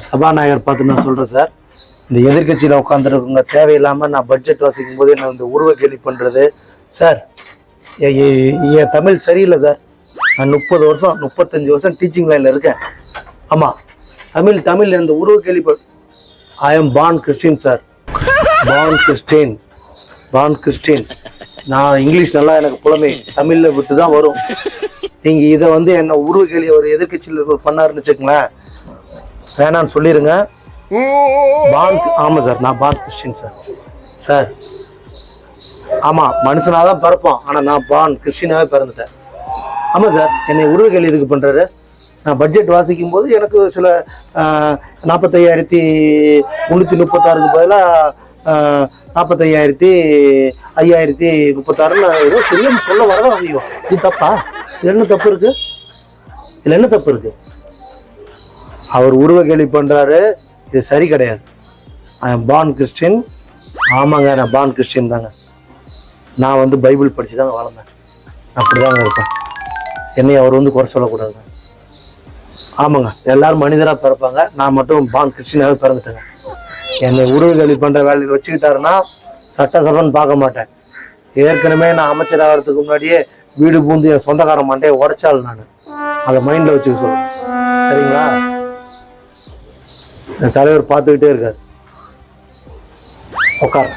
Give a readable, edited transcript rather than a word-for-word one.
சபாநாயகர் பார்த்து நான் சொல்கிறேன் சார். இந்த எதிர்கட்சியில் உட்காந்துருக்குங்க தேவையில்லாமல் நான் பட்ஜெட் வாசிக்கும் போது நான் இந்த உருவ கேலி பண்ணுறது சார். என் தமிழ் சரியில்லை சார். நான் 35 வருஷம் டீச்சிங் லைனில் இருக்கேன். ஆமாம், தமிழ் இந்த உருவ கேலி I am born Christian sir. Born Christian. நான் இங்கிலீஷ் நல்லா எனக்கு புலமை தமிழில் விட்டு தான் வரும். நீங்கள் இதை வந்து என்ன உருவ கேலி ஒரு எதிர்கட்சியில் பண்ணாருன்னு வச்சுக்கங்களேன், வேணான்னு சொல்லிடுங்க. ஆமாம் சார், நான் பார்ன் கிறிஸ்டின் சார். ஆமாம், மனுஷனாக தான் பிறப்போம், ஆனால் நான் பார்ன் கிறிஸ்டினாவே பிறந்துட்டேன். ஆமாம் சார், என்னை உருவ கேலி இதுக்கு பண்ணுறாரு. நான் பட்ஜெட் வாசிக்கும் போது எனக்கு சில 45,336க்கு பதிலாக 45,036 ஏதோ தெரியாமல் சொல்ல வரதான் அதிகம். இது தப்பா? இதில் என்ன தப்பு இருக்கு? அவர் உருவ கேலி பண்ணுறாரு, இது சரி கிடையாது. I am born Christian. ஆமாங்க, நான் பார்ன் கிறிஸ்டின் தாங்க. நான் வந்து பைபிள் படித்து தாங்க வளர்ந்தேன். அப்படி தாங்க இருப்பேன். என்னை அவர் வந்து குறை சொல்லக்கூடாதுங்க. ஆமாங்க, எல்லாரும் மனிதராக பிறப்பாங்க. நான் மட்டும் பார்ன் கிறிஸ்டினாவே பிறந்துட்டேங்க. என்னை உருவ கேலி பண்ணுற வேலையில் வச்சுக்கிட்டாருன்னா சட்டசபைன்னு பார்க்க மாட்டேன். ஏற்கனவே நான் அமைச்சர் ஆகிறதுக்கு முன்னாடியே வீடு பூந்து என் சொந்தக்காரன் மாட்டே உடைச்சாள். நான் அதை மைண்டில் வச்சுக்க சொல்லுவேன். சரிங்களா? என் தலைவர் பார்த்துக்கிட்டே இருக்காரு. உட்கார